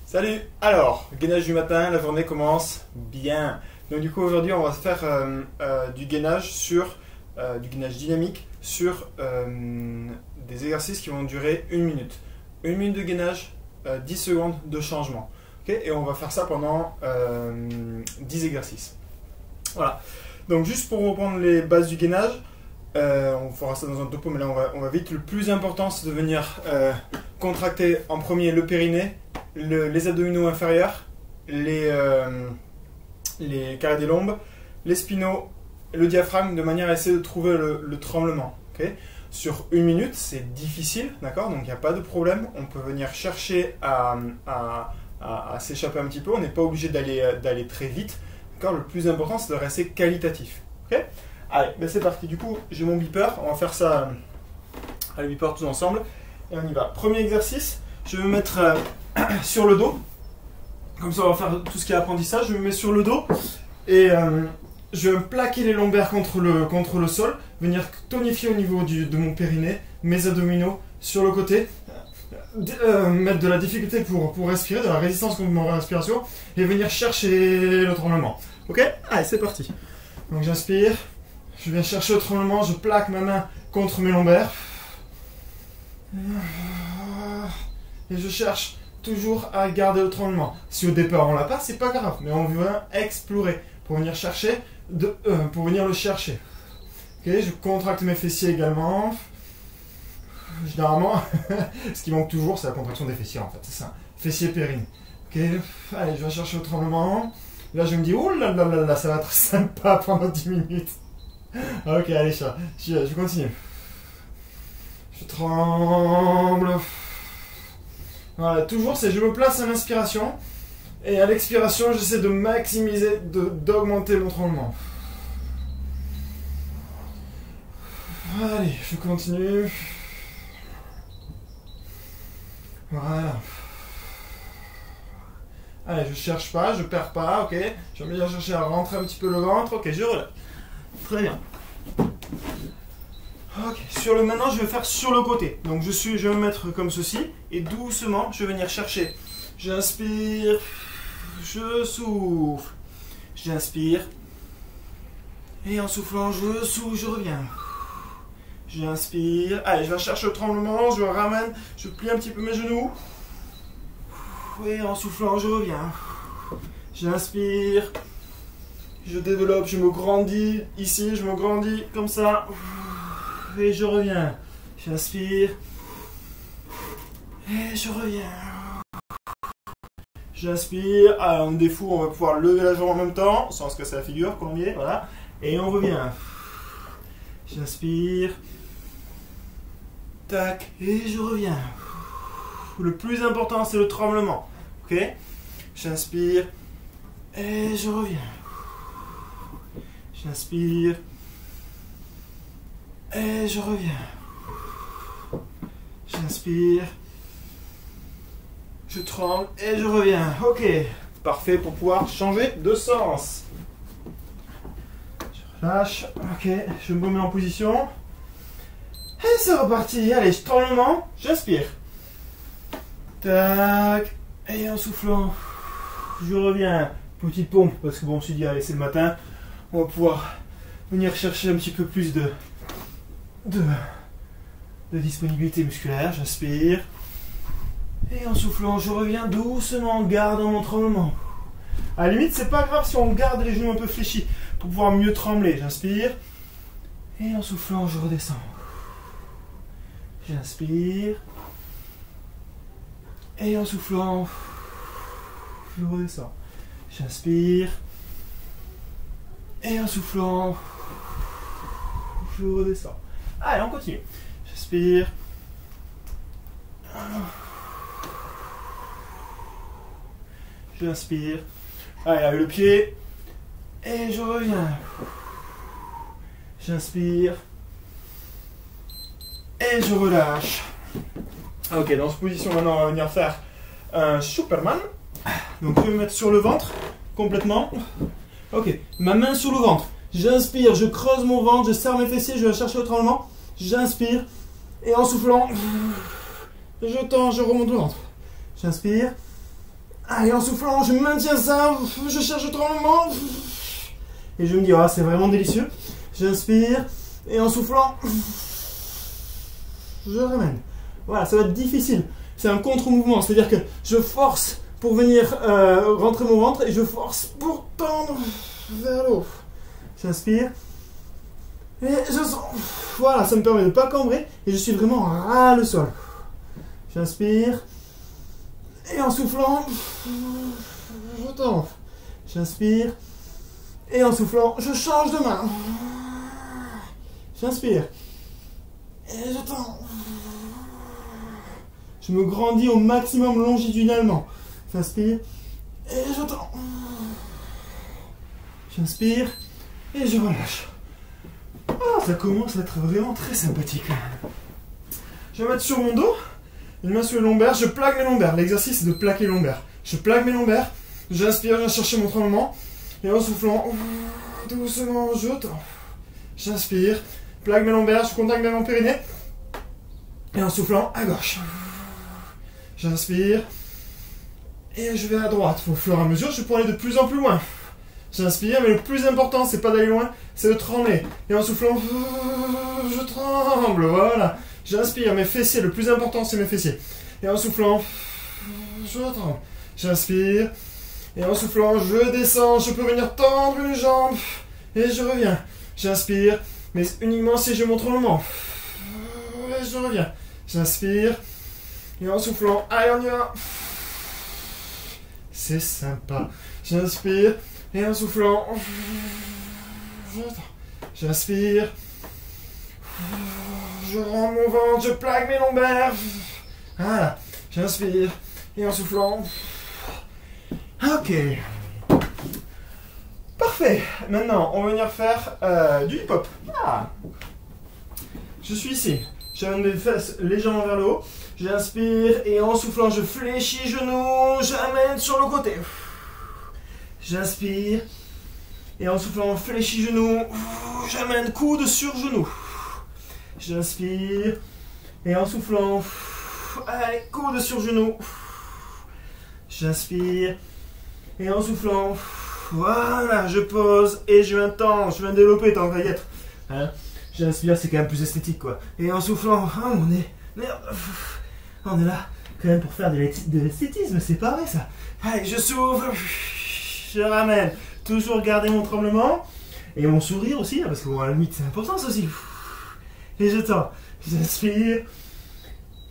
Salut! Alors, gainage du matin, la journée commence bien. Donc du coup aujourd'hui on va faire du gainage du gainage dynamique sur des exercices qui vont durer 1 minute. 1 minute de gainage, 10 secondes de changement. Okay, et on va faire ça pendant 10 exercices. Voilà. Donc juste pour reprendre les bases du gainage, on fera ça dans un topo, mais là on va vite. Le plus important c'est de venir contracter en premier le périnée, les abdominaux inférieurs, les carrés des lombes, les spinaux, le diaphragme, de manière à essayer de trouver le tremblement. Okay, sur 1 minute, c'est difficile, d'accord? Donc il n'y a pas de problème. On peut venir chercher à s'échapper un petit peu. On n'est pas obligé d'aller très vite. Le plus important, c'est de rester qualitatif. Okay, allez, ben c'est parti. Du coup, j'ai mon beeper. On va faire ça à le beeper tous ensemble. Et on y va. Premier exercice, je vais me mettre sur le dos. Comme ça, on va faire tout ce qui est apprentissage. Je me mets sur le dos et je vais me plaquer les lombaires contre le sol, venir tonifier au niveau de mon périnée, mes abdominaux sur le côté, mettre de la difficulté pour respirer, de la résistance contre ma respiration et venir chercher le tremblement. Ok? Allez, c'est parti. Donc j'inspire, je viens chercher le tremblement, je plaque ma main contre mes lombaires et je cherche toujours à garder le tremblement. Si au départ on l'a pas, c'est pas grave, mais on veut explorer pour venir chercher, pour venir le chercher. Ok, je contracte mes fessiers également. Généralement, ce qui manque toujours, c'est la contraction des fessiers en fait, c'est ça. Fessiers périnée. Ok, allez, je vais chercher le tremblement. Là, je me dis, oh là là là là, ça va être sympa pendant 10 minutes. Ok, allez, je continue. Je tremble. Voilà, toujours, c'est je me place à l'inspiration. Et à l'expiration, j'essaie de maximiser, d'augmenter mon tremblement. Allez, je continue. Voilà. Allez, je cherche pas, je perds pas, ok. J'aime bien chercher à rentrer un petit peu le ventre, ok, je relâche. Très bien. Ok, maintenant je vais faire sur le côté. Donc je vais me mettre comme ceci et doucement je vais venir chercher. J'inspire, je souffle, j'inspire et en soufflant je souffle, je reviens. J'inspire, allez, je vais chercher le tremblement, je ramène, je plie un petit peu mes genoux et en soufflant je reviens. J'inspire, je développe, je me grandis ici, je me grandis comme ça et je reviens. J'inspire et je reviens. J'inspire, on est fou, on va pouvoir lever la jambe en même temps, sans se casser la figure, colombier, voilà. Et on revient. J'inspire. Tac, et je reviens. Le plus important, c'est le tremblement. Ok? J'inspire. Et je reviens. J'inspire. Et je reviens. J'inspire. Je tremble et je reviens. Ok, parfait pour pouvoir changer de sens. Je relâche. Ok, je me remets en position. Et c'est reparti. Allez, je tremblement, j'inspire. Tac. Et en soufflant, je reviens. Petite pompe, parce que bon, on s'est dit, allez, c'est le matin. On va pouvoir venir chercher un petit peu plus de disponibilité musculaire. J'inspire. Et en soufflant, je reviens doucement en gardant mon tremblement. À la limite, c'est pas grave si on garde les genoux un peu fléchis pour pouvoir mieux trembler. J'inspire. Et en soufflant, je redescends. J'inspire. Et en soufflant, je redescends. J'inspire. Et en soufflant, je redescends. Allez, on continue. J'inspire. J'inspire. Allez, avec le pied. Et je reviens. J'inspire. Et je relâche. Ok, dans cette position, maintenant, on va venir faire un Superman. Donc, je vais me mettre sur le ventre, complètement. Ok, ma main sur le ventre. J'inspire, je creuse mon ventre, je serre mes fessiers, je vais chercher le tremblement. J'inspire. Et en soufflant, je tends, je remonte le ventre. J'inspire. Allez, en soufflant, je maintiens ça, je cherche le tremblement. Et je me dis, ah, c'est vraiment délicieux. J'inspire, et en soufflant, je ramène. Voilà, ça va être difficile. C'est un contre-mouvement, c'est-à-dire que je force pour venir rentrer mon ventre et je force pour tendre vers le haut. J'inspire. Et je sens. Voilà, ça me permet de ne pas cambrer et je suis vraiment ras le sol. J'inspire. Et en soufflant, je tends. J'inspire. Et en soufflant, je change de main. J'inspire. Et je tends. Je me grandis au maximum longitudinalement. J'inspire. Et je tends. J'inspire. Et je relâche. Ah, ça commence à être vraiment très sympathique. Je vais mettre sur mon dos, une main sur les lombaires, je plaque mes lombaires. L'exercice c'est de plaquer les lombaires. Je plaque mes lombaires, j'inspire, je viens chercher mon tremblement, et en soufflant, doucement, je tends. J'inspire, plaque mes lombaires, je contacte bien mon périnée, et en soufflant, à gauche. J'inspire, et je vais à droite. Au fur et à mesure, je peux aller de plus en plus loin. J'inspire, mais le plus important, c'est pas d'aller loin, c'est de trembler. Et en soufflant, je tremble, voilà. J'inspire, mes fessiers, le plus important, c'est mes fessiers. Et en soufflant, je tremble. J'inspire, et en soufflant, je descends, je peux venir tendre une jambe, et je reviens. J'inspire, mais uniquement si je montre le tremblement. Et je reviens. J'inspire, et en soufflant, allez, on y va. C'est sympa. J'inspire. Et en soufflant, j'inspire, je rends mon ventre, je plaque mes lombaires. Voilà, j'inspire. Et en soufflant. Ok. Parfait. Maintenant, on va venir faire du hip-hop. Ah. Je suis ici. J'amène mes fesses légèrement vers le haut. J'inspire et en soufflant, je fléchis genoux. J'amène sur le côté. J'inspire, et en soufflant, fléchis genoux, j'amène coude sur genou. J'inspire, et en soufflant, allez, coude sur genou. J'inspire, et en soufflant, voilà, je pose, et je viens tendre, je viens développer, tant qu'à y être. Hein, j'inspire, c'est quand même plus esthétique, quoi. Et en soufflant, on est là, quand même, pour faire de l'esthétisme, c'est pas vrai, ça. Allez, je souffle. Je ramène, toujours garder mon tremblement et mon sourire aussi, parce que bon, à la limite c'est important ça aussi. Et je tends, j'inspire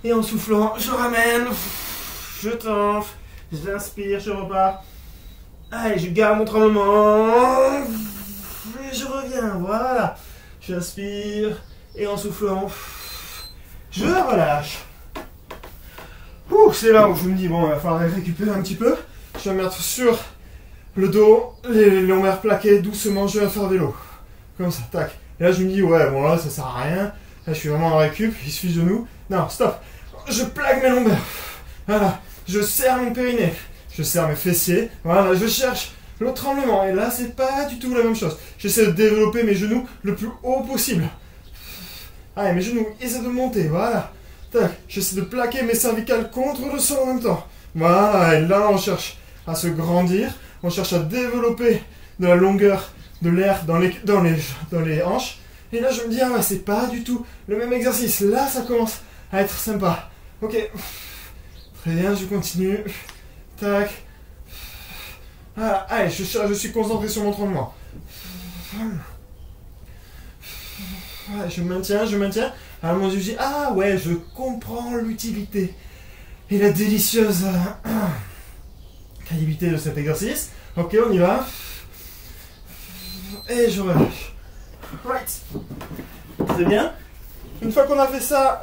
et en soufflant, je ramène, je tends, j'inspire, je repars. Allez, je garde mon tremblement et je reviens, voilà. J'inspire et en soufflant, je relâche. C'est là où je me dis, bon, il va falloir récupérer un petit peu. Je vais me mettre sur le dos, les lombaires plaqués, doucement, je vais faire vélo. Comme ça, tac. Et là, je me dis, ouais, bon, là, ça sert à rien. Là, je suis vraiment en récup, il suffit de genoux. Non, stop. Je plaque mes lombaires. Voilà. Je serre mon périnée. Je serre mes fessiers. Voilà, je cherche le tremblement. Et là, c'est pas du tout la même chose. J'essaie de développer mes genoux le plus haut possible. Allez, mes genoux, essaient de monter. Voilà. Tac. J'essaie de plaquer mes cervicales contre le sol en même temps. Voilà. Et là, on cherche à se grandir. On cherche à développer de la longueur de l'air dans les hanches. Et là, je me dis, ah ouais, c'est pas du tout le même exercice. Là, ça commence à être sympa. Ok. Très bien, je continue. Tac. Ah, allez, je suis concentré sur mon tremblement. Je maintiens. Alors, mon Dieu, je dis, ah ouais, je comprends l'utilité et la délicieuse crédibilité de cet exercice. Ok, on y va. Et je relâche. Right. Très bien. Une fois qu'on a fait ça...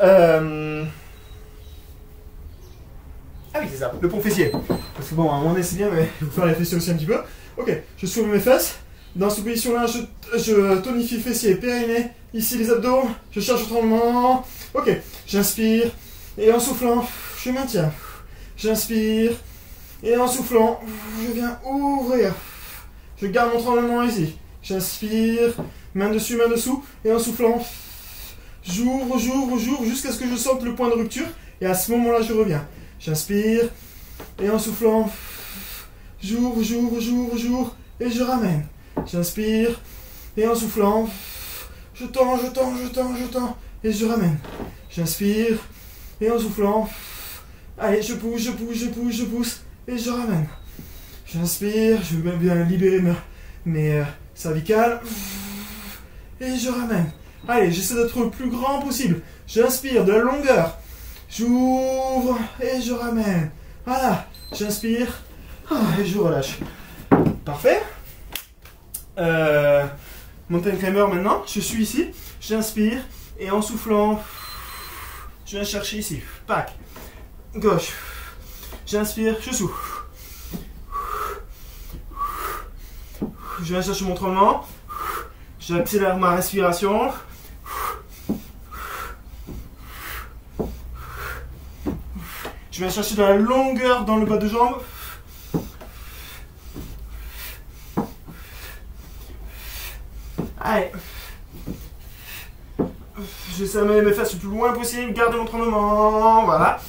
Ah oui, c'est ça, le pont fessier. Parce que bon, à un moment donné, c'est bien, mais il faut faire les fessiers aussi un petit peu. Ok, je soulève mes fesses. Dans cette position-là, je tonifie fessiers, périnée. Ici, les abdos. Je cherche le tremblement. Ok, j'inspire. Et en soufflant, je maintiens. J'inspire. Et en soufflant, je viens ouvrir. Je garde mon tremblement ici. J'inspire, main dessus, main dessous. Et en soufflant, j'ouvre jusqu'à ce que je sente le point de rupture. Et à ce moment-là, je reviens. J'inspire. Et en soufflant, j'ouvre, et je ramène. J'inspire, et en soufflant, je tends, et je ramène. J'inspire, et en soufflant, allez, je pousse, et je ramène. J'inspire, je veux même bien libérer mes cervicales, et je ramène. Allez, j'essaie d'être le plus grand possible. J'inspire de la longueur. J'ouvre et je ramène. Voilà, j'inspire et je relâche. Parfait. Mountain climber maintenant. Je suis ici. J'inspire et en soufflant, je viens chercher ici. Pack. Gauche. J'inspire, je souffle. Je viens chercher mon tremblement. J'accélère ma respiration. Je viens chercher de la longueur dans le bas de jambe. Allez. J'essaie d'amener mes fesses le plus loin possible. Garder mon tremblement. Voilà.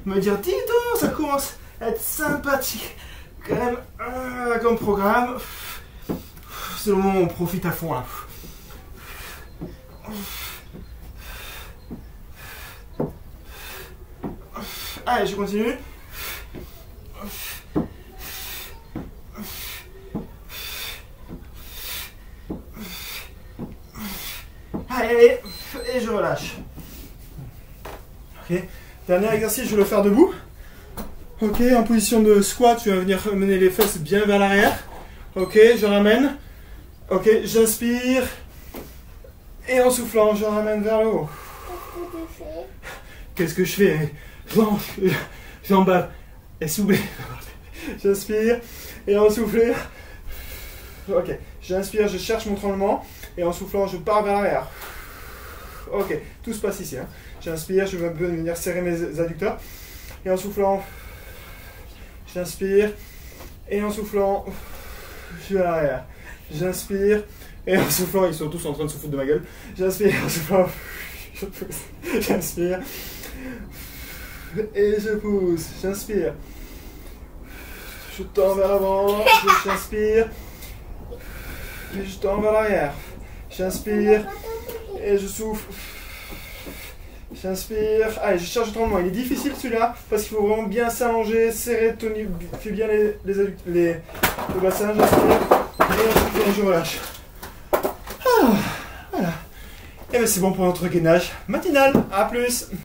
Me dire, dis donc, ça commence à être sympathique. Quand même, comme programme. C'est le moment où on profite à fond là. Allez, je continue. Allez, et je relâche. Ok. Dernier exercice, je vais le faire debout. Ok, en position de squat, tu vas venir mener les fesses bien vers l'arrière. Ok, je ramène. Ok, j'inspire. Et en soufflant, je ramène vers le haut. Qu'est-ce que je fais? J'en bave. Et souffler. J'inspire. Et en soufflant. Ok, j'inspire, je cherche mon tremblement. Et en soufflant, je pars vers l'arrière. Ok, tout se passe ici. Hein. J'inspire, je vais venir serrer mes adducteurs. Et en soufflant, j'inspire. Et en soufflant, je vais à l'arrière. J'inspire. Et en soufflant, ils sont tous en train de se foutre de ma gueule. J'inspire, en soufflant, je pousse. J'inspire. Et je pousse. J'inspire. Je tends vers l'avant. J'inspire. Et je tends vers l'arrière. J'inspire. Et je souffle. J'inspire. Allez, je cherche le tremblement. Il est difficile celui-là parce qu'il faut vraiment bien s'allonger, serrer, tenir, fais bien le bassin. J'inspire. Et ensuite, je relâche. Ah, voilà. Et bien c'est bon pour notre gainage matinal. A plus.